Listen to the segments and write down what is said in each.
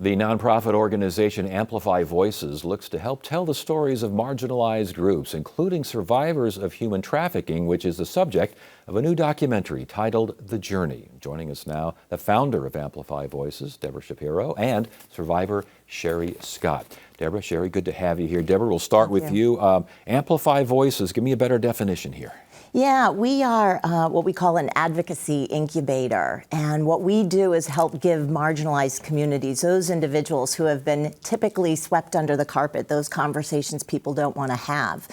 The nonprofit organization Amplify Voices looks to help tell the stories of marginalized groups, including survivors of human trafficking, which is the subject of a new documentary titled The Journey. Joining us now, the founder of Amplify Voices, Deborah Shapiro, and survivor Sherry Scott. Deborah, Sherry, good to have you here. Deborah, we'll start with you. Amplify Voices, give me a better definition here. Yeah, we are what we call an advocacy incubator. And what we do is help give marginalized communities, those individuals who have been typically swept under the carpet, those conversations people don't want to have.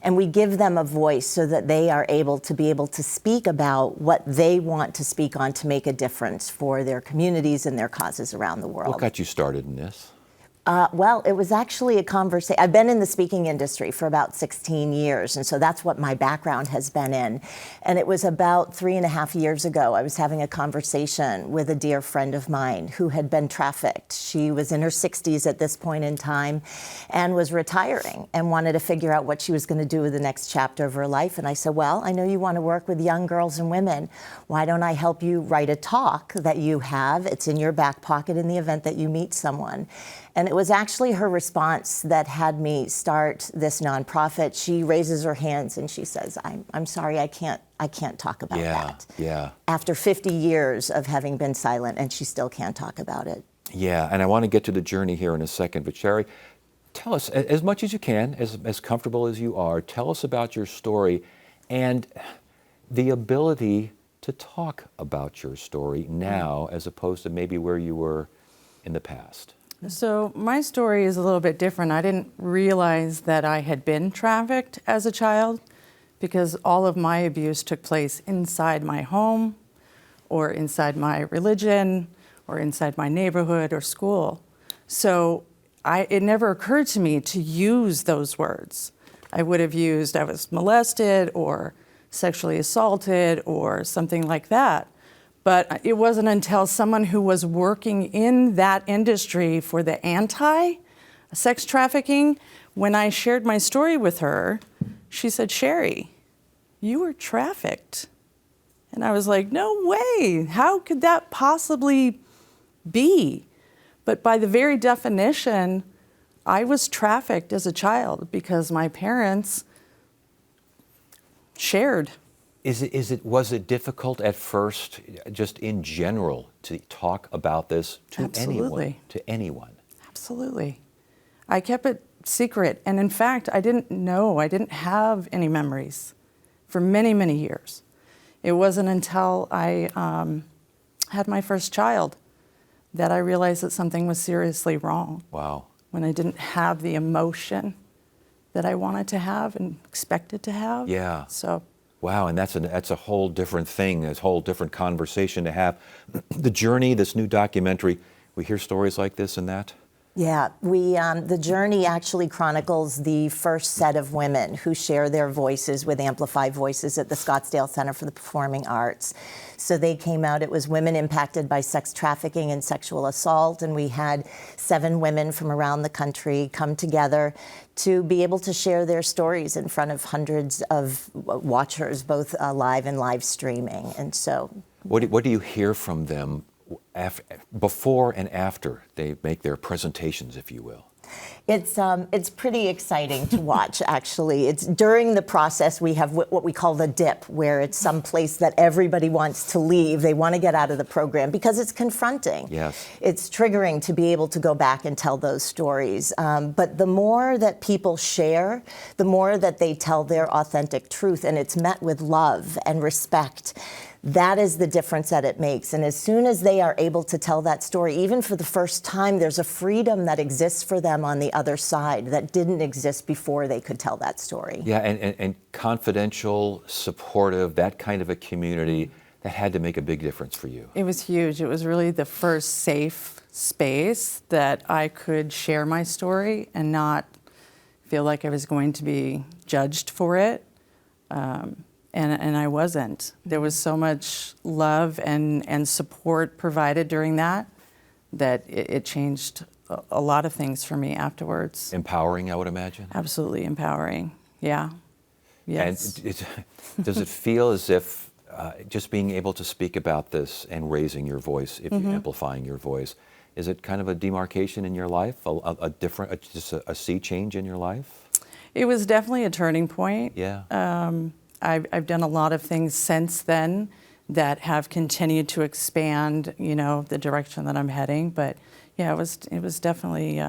And we give them a voice so that they are able to speak about what they want to speak on to make a difference for their communities and their causes around the world. What got you started in this? Well, it was actually a conversation. I've been in the speaking industry for about 16 years, and so that's what my background has been in. And it was about 3.5 years ago, I was having a conversation with a dear friend of mine who had been trafficked. She was in her 60s at this point in time and was retiring and wanted to figure out what she was going to do with the next chapter of her life. And I said, well, I know you want to work with young girls and women. Why don't I help you write a talk that you have? It's in your back pocket in the event that you meet someone. And it was actually her response that had me start this nonprofit. She raises her hands and she says, I'm sorry, I can't talk about that. Yeah. After 50 years of having been silent, and she still can't talk about it. Yeah, and I want to get to the journey here in a second, but Sherry, tell us, as much as you can, as comfortable as you are, tell us about your story and the ability to talk about your story now as opposed to maybe where you were in the past. So my story is a little bit different. I didn't realize that I had been trafficked as a child because all of my abuse took place inside my home or inside my religion or inside my neighborhood or school. So it never occurred to me to use those words. I would have used I was molested or sexually assaulted or something like that. But it wasn't until someone who was working in that industry for the anti-sex trafficking, when I shared my story with her, she said, Sherry, you were trafficked. And I was like, no way, how could that possibly be? But by the very definition, I was trafficked as a child because my parents shared. Was it difficult at first, just in general, to talk about this to anyone? Absolutely. I kept it secret. And in fact, I didn't have any memories for many, many years. It wasn't until I had my first child that I realized that something was seriously wrong. Wow. When I didn't have the emotion that I wanted to have and expected to have. Yeah. So. Wow, and that's a whole different thing, a whole different conversation to have. The Journey, this new documentary, we hear stories like this and that? Yeah, The Journey actually chronicles the first set of women who share their voices with Amplify Voices at the Scottsdale Center for the Performing Arts. So they came out, it was women impacted by sex trafficking and sexual assault, and we had 7 women from around the country come together to be able to share their stories in front of hundreds of watchers, both live and live streaming. And so, what do you hear from them before and after they make their presentations, if you will? It's pretty exciting to watch, actually. It's during the process we have what we call the dip, where it's some place that everybody wants to leave. They want to get out of the program because it's confronting. Yes. It's triggering to be able to go back and tell those stories. But the more that people share, the more that they tell their authentic truth, and it's met with love and respect. That is the difference that it makes. And as soon as they are able to tell that story, even for the first time, there's a freedom that exists for them on the other side that didn't exist before they could tell that story. Yeah, and confidential, supportive, that kind of a community, that had to make a big difference for you. It was huge. It was really the first safe space that I could share my story and not feel like I was going to be judged for it. And I wasn't. There was so much love and support provided during that it changed a lot of things for me afterwards. Empowering, I would imagine? Absolutely empowering, yeah. Yes. And does it feel as if just being able to speak about this and raising your voice, if you're amplifying your voice, Is it kind of a demarcation in your life, a different, just a sea change in your life? It was definitely a turning point. Yeah. I've done a lot of things since then that have continued to expand, the direction that I'm heading. But yeah, it was definitely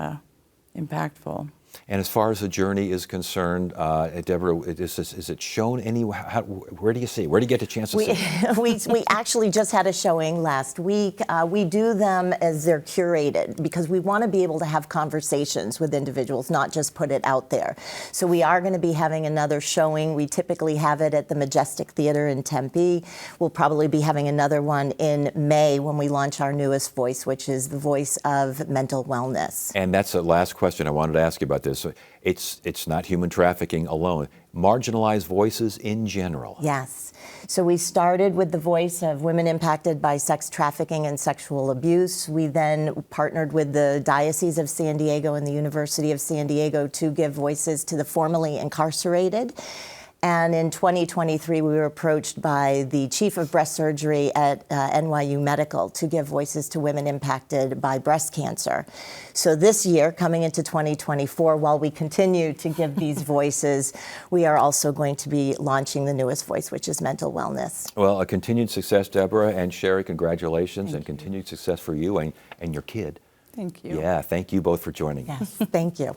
impactful. And as far as the journey is concerned, Deborah, is it shown anywhere? Where do you see? Where do you get a chance to see it? We actually just had a showing last week. We do them as they're curated because we want to be able to have conversations with individuals, not just put it out there. So we are going to be having another showing. We typically have it at the Majestic Theater in Tempe. We'll probably be having another one in May when we launch our newest voice, which is the voice of mental wellness. And that's the last question I wanted to ask you about this. So it's not human trafficking alone. Marginalized voices in general. Yes. So we started with the voice of women impacted by sex trafficking and sexual abuse. We then partnered with the Diocese of San Diego and the University of San Diego to give voices to the formerly incarcerated. And in 2023, we were approached by the chief of breast surgery at NYU Medical to give voices to women impacted by breast cancer. So this year, coming into 2024, while we continue to give these voices, we are also going to be launching the newest voice, which is mental wellness. Well, a continued success, Deborah, and Sherry, congratulations, and continued success for you and your kid. Thank you. Yeah, thank you both for joining. Yes, thank you.